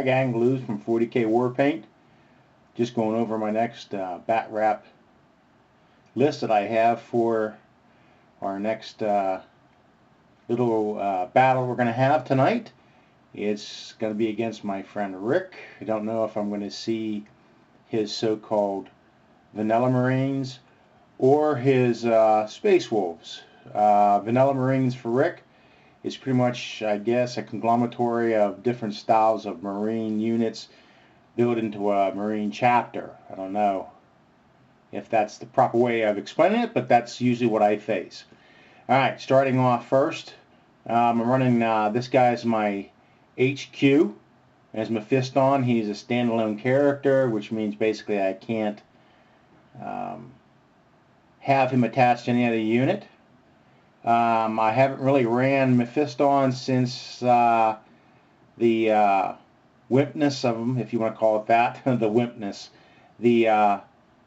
Gang Blues from 40K Warpaint. Just going over my next bat wrap list that I have for our next little battle we're going to have tonight. It's going to be against my friend Rick. I don't know if I'm going to see his so-called Vanilla Marines or his Space Wolves. Vanilla Marines for Rick is pretty much, I guess, a conglomeratory of different styles of Marine units built into a Marine chapter. I don't know if that's the proper way of explaining it, but that's usually what I face. Alright, starting off first, I'm running, this guy's my HQ as Mephiston. He's a standalone character, which means basically I can't have him attached to any other unit. I haven't really ran Mephiston since the wimpness of him, if you want to call it that, the wimpness, the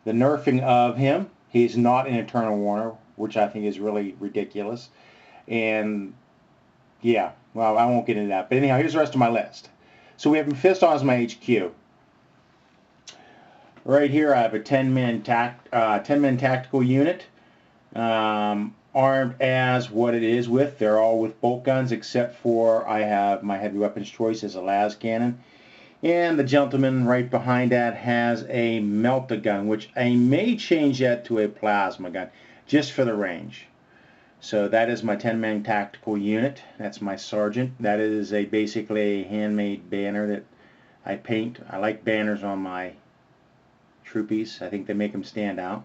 nerfing of him. He's not an Eternal Warner, which I think is really ridiculous. And yeah, well, I won't get into that. But anyhow, here's the rest of my list. So we have Mephiston as my HQ. Right here, I have a 10-man tactical unit. Armed as what it is with. They're all with bolt guns, except for I have my heavy weapons choice as a las cannon. And the gentleman right behind that has a melt-a-gun, which I may change that to a plasma gun, just for the range. So that is my 10-man tactical unit. That's my sergeant. That is basically a handmade banner that I paint. I like banners on my troopies. I think they make them stand out.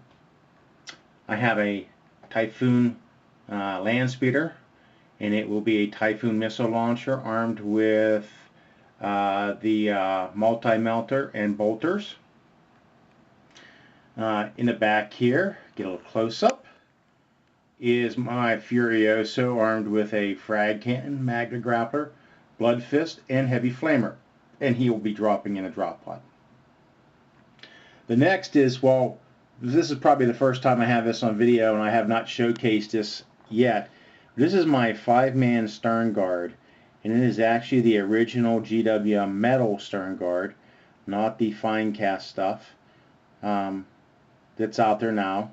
I have a Typhoon land speeder, and it will be a Typhoon missile launcher armed with the multi-melter and bolters. In the back here, get a little close-up, is my Furioso armed with a frag cannon, Magna Grappler, Blood Fist, and Heavy Flamer, and he will be dropping in a drop pod. The next is, well, this is probably the first time I have this on video, and I have not showcased this yet. This is my 5-man stern guard, and it is actually the original GW metal stern guard, not the fine cast stuff that's out there now.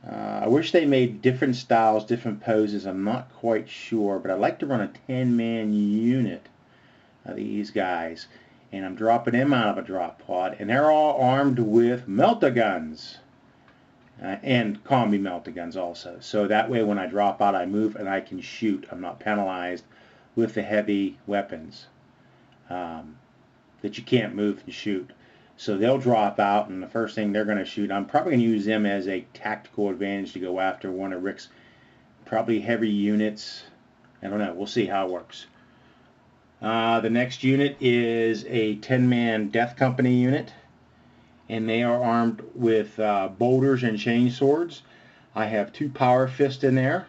I wish they made different styles, different poses. I'm not quite sure, but I'd like to run a 10-man unit of these guys. And I'm dropping them out of a drop pod, and they're all armed with melt-a-guns and combi melt-a-guns also. So that way when I drop out, I move and I can shoot. I'm not penalized with the heavy weapons that you can't move and shoot. So they'll drop out, and the first thing they're going to shoot, I'm probably going to use them as a tactical advantage to go after one of Rick's probably heavy units. I don't know. We'll see how it works. The next unit is a 10-man Death Company unit, and they are armed with boulders and chain swords. I have 2 Power Fists in there,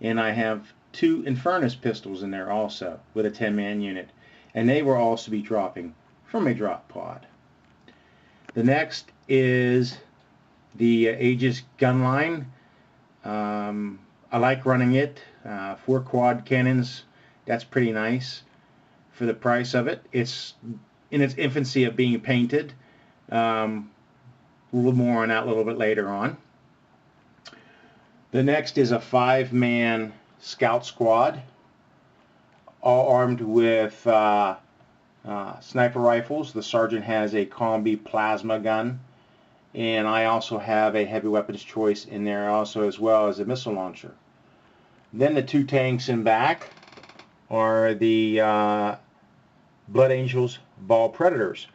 and I have 2 Infernus pistols in there also with a 10-man unit, and they will also be dropping from a drop pod. The next is the Aegis gun line. I like running it. 4 quad cannons. That's pretty nice for the price of it. It's in its infancy of being painted. A little more on that a little bit later on. The next is a 5-man scout squad, all armed with sniper rifles. The sergeant has a combi plasma gun, and I also have a heavy weapons choice in there also, as well as a missile launcher. Then the 2 tanks in back are the Blood Angels Ball Predators,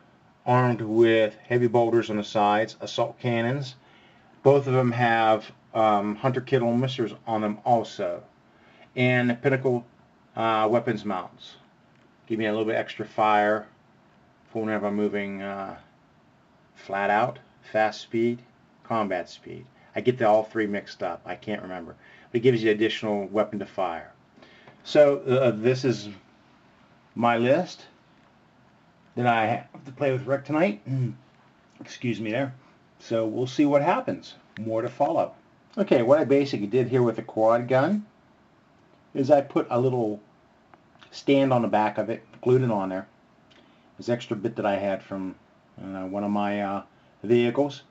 armed with heavy bolters on the sides, assault cannons. Both of them have Hunter Killer missiles on them also, and Pinnacle weapons mounts. Give me a little bit extra fire for whenever I'm moving flat out, fast speed, combat speed. I get all 3 mixed up. I can't remember. But it gives you additional weapon to fire. So this is my list that I have to play with Rick tonight. Excuse me there. So we'll see what happens. More to follow. Okay, what I basically did here with the quad gun is I put a little stand on the back of it, glued it on there, this extra bit that I had from one of my vehicles.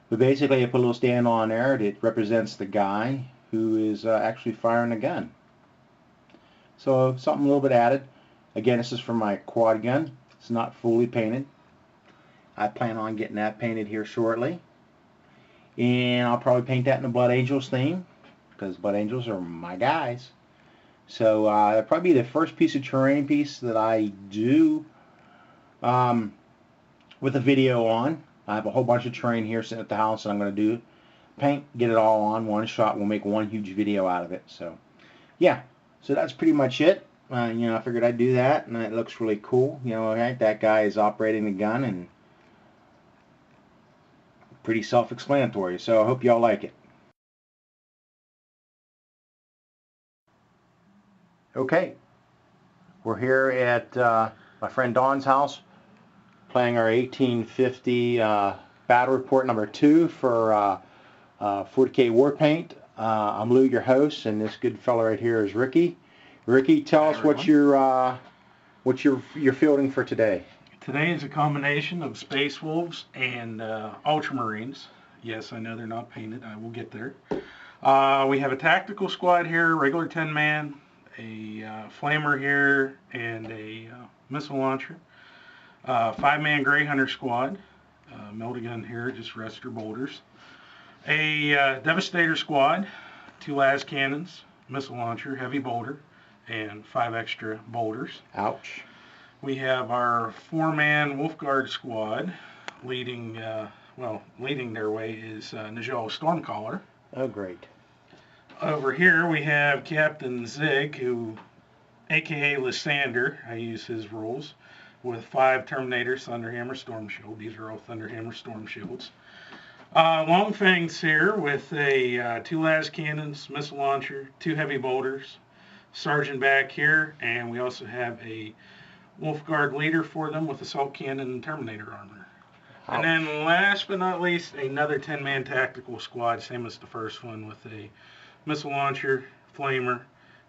But basically I put a little stand on there that represents the guy who is actually firing a gun. So something a little bit added. Again, this is for my quad gun. It's not fully painted. I plan on getting that painted here shortly. And I'll probably paint that in the Blood Angels theme, because Blood Angels are my guys. So that'll probably be the first piece of terrain piece that I do with a video on. I have a whole bunch of terrain here sitting at the house, and I'm going to do paint, get it all on one shot. We'll make one huge video out of it. So yeah, so that's pretty much it. You know, I figured I'd do that, and it looks really cool. You know, right? That guy is operating the gun, and pretty self-explanatory. So I hope y'all like it. Okay, we're here at my friend Don's house, playing our 1850 Battle Report number 2 for 40K Warpaint. I'm Lou, your host, and this good fellow right here is Ricky. Ricky, tell us what you're fielding for today. Today is a combination of Space Wolves and Ultramarines. Yes, I know they're not painted. I will get there. We have a tactical squad here, regular 10-man, a flamer here, and a missile launcher. 5-man Grey Hunter squad, Meltagun here, just rest your boulders. A Devastator squad, 2 las cannons, missile launcher, heavy boulder, and 5 extra boulders. Ouch. We have our 4-man Wolfguard squad, leading their way is Najal Stormcaller. Oh, great. Over here we have Captain Zig, who, aka Lysander, I use his rules, with 5 Terminators, Thunderhammer, Storm Shield. These are all Thunderhammer Storm Shields. Long Fangs here with a 2 las cannons, missile launcher, 2 heavy boulders, Sergeant back here, and we also have a Wolfguard leader for them with assault cannon and Terminator armor. Ouch. And then last but not least, another 10-man tactical squad, same as the first one, with a missile launcher, flamer,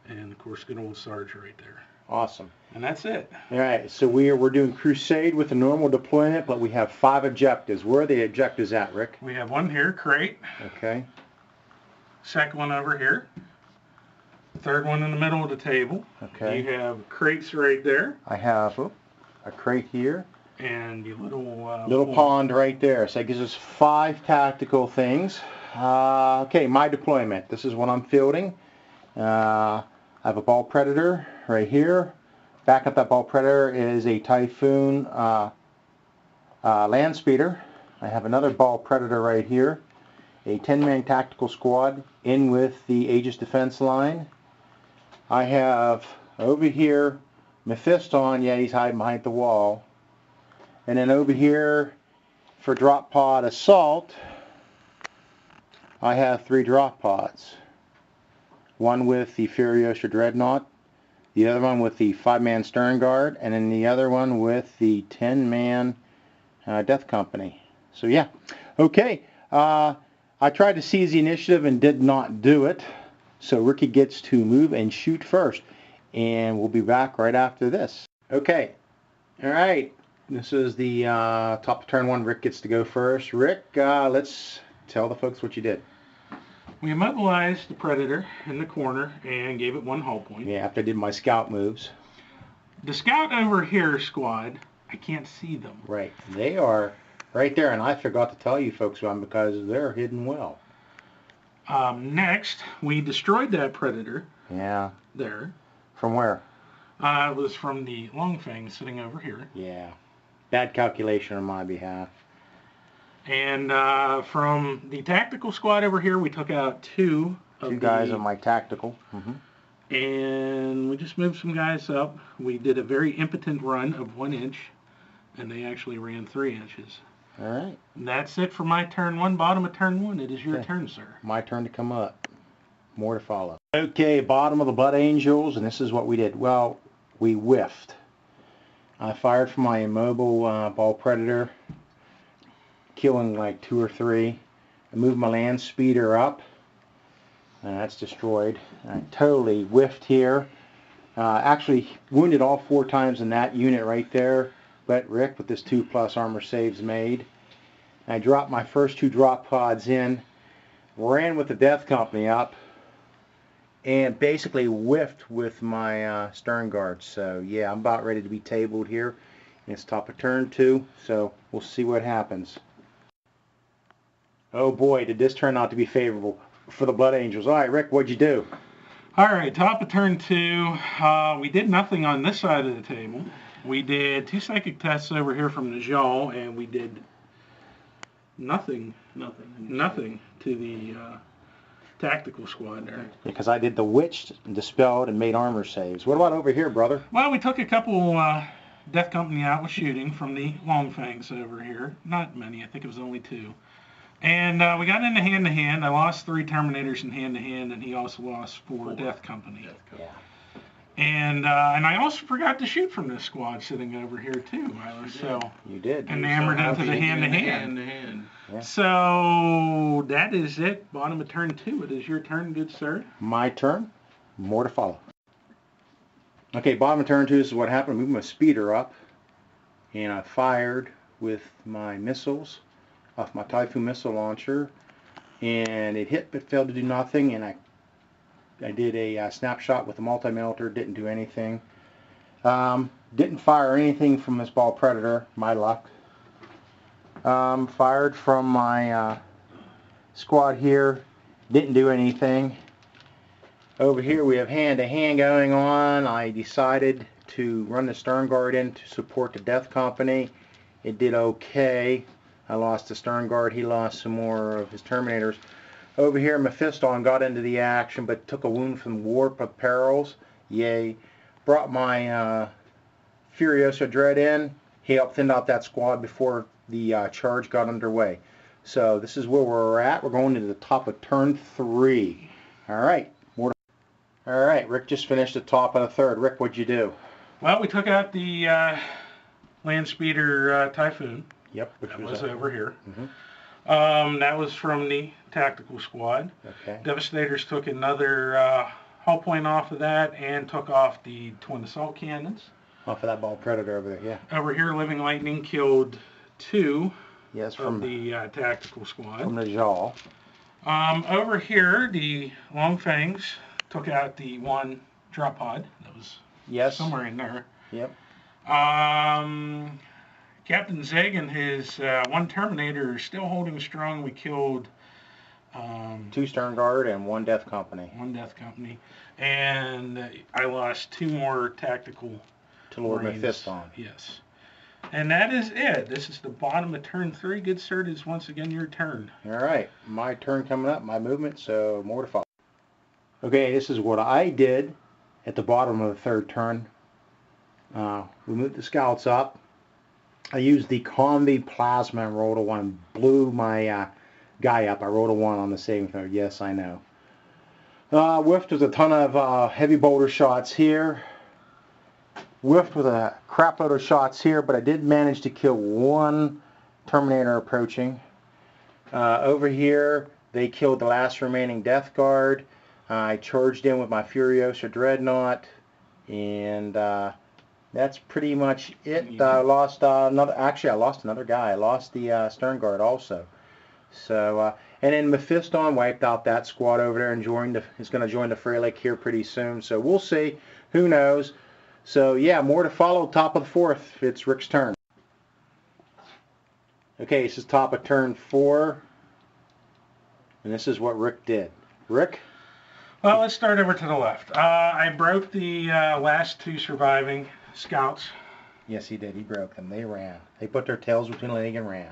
and of course good old Sarge right there. Awesome. And that's it. All right, so we're doing Crusade with a normal deployment, but we have 5 objectives. Where are the objectives at, Rick? We have one here, crate. Okay. Second one over here. Third one in the middle of the table. Okay. You have crates right there. I have a crate here. And the little pond right there. So that gives us 5 tactical things. Okay, my deployment. This is what I'm fielding. I have a Ball Predator right here. Back up that Ball Predator is a Typhoon land speeder. I have another Ball Predator right here. A 10-man tactical squad in with the Aegis Defense Line. I have over here Mephiston. Yeah, he's hiding behind the wall. And then over here for drop pod assault, I have 3 drop pods. One with the Furiosa Dreadnought, the other one with the 5-man Stern Guard, and then the other one with the 10-man Death Company. So yeah, okay. I tried to seize the initiative and did not do it. So Ricky gets to move and shoot first. And we'll be back right after this. Okay. All right. This is the top of turn 1. Rick gets to go first. Rick, let's tell the folks what you did. We immobilized the Predator in the corner and gave it 1 hull point. Yeah, after I did my scout moves. The scout over here squad, I can't see them. Right. They are right there, and I forgot to tell you folks one because they're hidden well. Next, we destroyed that Predator. Yeah. There. From where? It was from the Long Fang sitting over here. Yeah. Bad calculation on my behalf. And from the tactical squad over here, we took out 2 guys on my tactical. And we just moved some guys up. We did a very impotent run of 1 inch, and they actually ran 3 inches. All right. And that's it for my turn 1. Bottom of turn 1. It is your turn, sir. My turn to come up. More to follow. Okay, bottom of the Blood Angels, and this is what we did. Well, we whiffed. I fired from my immobile Ball Predator, killing like 2 or 3. I moved my land speeder up, and that's destroyed. I totally whiffed here. Actually wounded all 4 times in that unit right there. But Rick, with this 2+ armor saves made, I dropped my first 2 drop pods in, ran with the Death Company up, and basically whiffed with my stern guard. So yeah, I'm about ready to be tabled here. It's top of turn 2, so we'll see what happens. Oh boy, did this turn out to be favorable for the Blood Angels. All right, Rick, what'd you do? All right, top of turn 2. We did nothing on this side of the table. We did 2 psychic tests over here from Najal, and we did nothing to the tactical squad there. Because I did the Witched, Dispelled, and made armor saves. What about over here, brother? Well, we took a couple Death Company out with shooting from the Long Fangs over here. Not many, I think it was only 2. And we got into hand-to-hand. I lost 3 Terminators in hand-to-hand, and he also lost 4 Death Company. Yeah. And I also forgot to shoot from this squad sitting over here, too. I was so You did. enamored into the hand-to-hand. Yeah. So that is it. Bottom of turn 2. It is your turn, good sir. My turn. More to follow. Okay, bottom of turn 2, this is what happened. I moved my speeder up, and I fired with my missiles off my Typhoon missile launcher, and it hit but failed to do nothing, and I did a snapshot with the multi-melter, didn't do anything. Didn't fire anything from this ball predator, my luck. Fired from my squad here, didn't do anything. Over here we have hand-to-hand going on. I decided to run the stern guard in to support the Death Company. It did okay. I lost the stern guard. He lost some more of his Terminators. Over here, Mephiston got into the action, but took a wound from Warp of Perils. Yay. Brought my Furiosa Dread in. He helped thin out that squad before the charge got underway. So this is where we're at. We're going to the top of turn 3. All right. All right, Rick just finished the top of the 3rd. Rick, what'd you do? Well, we took out the land speeder Typhoon. Yep, which That was over here. Mm-hmm. That was from the tactical squad. Okay. Devastators took another hull point off of that and took off the twin assault cannons. Off of that ball predator over there, yeah. Over here, Living Lightning killed 2 Yes, of the tactical squad. from the jaw. Over here, the Long Fangs took out the 1 drop pod that was somewhere in there. Yep. Captain Zig and his 1 Terminator are still holding strong. We killed 2 stern guard and 1 Death Company. 1 Death Company. And I lost 2 more tactical to Lord Marines. Mephiston. Yes. And that is it. This is the bottom of turn 3. Good sir, it is once again your turn. All right, my turn coming up, my movement, so more to follow. Okay, this is what I did at the bottom of the 3rd turn. We moved the scouts up. I used the Combi Plasma and rolled a 1. Blew my guy up. I rolled a 1 on the saving throw. Yes, I know. Whiffed with a ton of heavy bolter shots here. Whiffed with a crap load of shots here, but I did manage to kill 1 Terminator approaching. Over here, they killed the last remaining Death Guard. I charged in with my Furiosa Dreadnought, and that's pretty much it. I lost another. Actually, I lost another guy. I lost the Stern Guard also. So, and then Mephiston wiped out that squad over there and is going to join the Fray Lake here pretty soon. So we'll see. Who knows? So yeah, more to follow. Top of the 4th. It's Rick's turn. Okay, this is top of turn 4, and this is what Rick did. Rick? Well, let's start over to the left. I broke the last 2 surviving scouts. Yes, he did. He broke them. They ran. They put their tails between a leg and ran.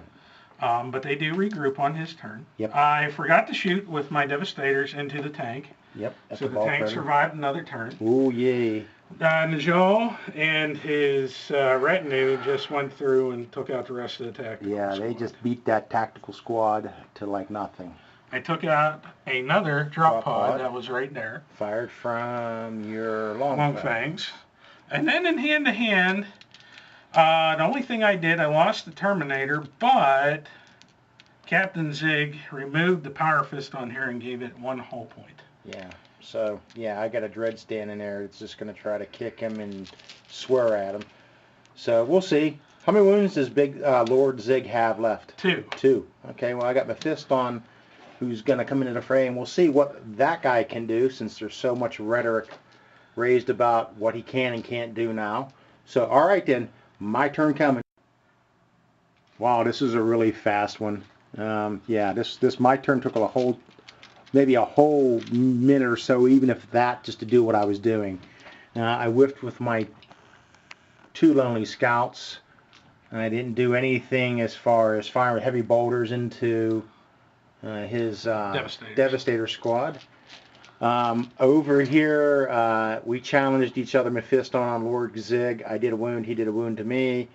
But they do regroup on his turn. Yep. I forgot to shoot with my Devastators into the tank. Yep. So the tank survived another turn. Ooh, yay. Najal and his retinue just went through and took out the rest of the tactical squad. They just beat that tactical squad to like nothing. I took out another drop pod that was right there. Fired from your long fangs. And then in hand-to-hand, the only thing I did, I lost the Terminator, but Captain Zig removed the Power Fist on here and gave it 1 hull point. Yeah. So, yeah, I got a Dread standing there. It's just going to try to kick him and swear at him. So, we'll see. How many wounds does Big Lord Zig have left? 2. 2. Okay, well I got Mephiston, who's going to come into the fray, and we'll see what that guy can do, since there's so much rhetoric raised about what he can and can't do now. So, all right then, my turn coming. Wow, this is a really fast one. Yeah, this my turn took maybe a whole minute or so, even if that, just to do what I was doing. I whiffed with my 2 Lonely Scouts. I didn't do anything as far as firing heavy boulders into his Devastator squad. Over here, we challenged each other, Mephiston on Lord Zig. I did a wound, he did a wound to me.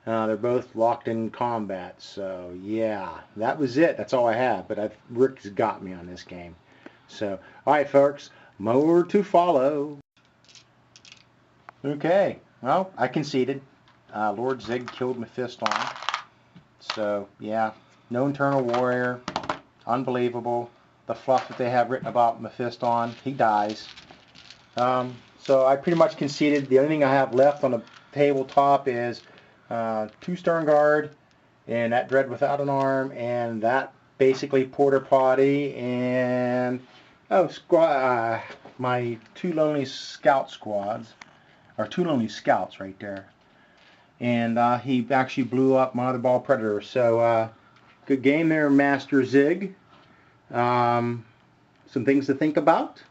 They're both locked in combat, so yeah, that was it. That's all I have, but Rick's got me on this game. So, alright folks, more to follow. Okay, well, I conceded. Lord Zig killed Mephiston. So, yeah, no internal warrior. Unbelievable. The fluff that they have written about Mephiston, he dies. So I pretty much conceded. The only thing I have left on the tabletop is 2 Stern Guard, and that Dread without an arm, and that basically Porter Potty, and my 2 Lonely Scout squads, or 2 Lonely Scouts right there. And he actually blew up my other ball Predator. So good game there, Master Zig. Some things to think about.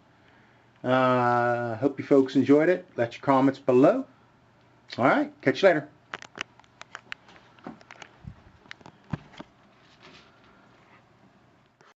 Hope you folks enjoyed it. Let your comments below. All right, catch you later.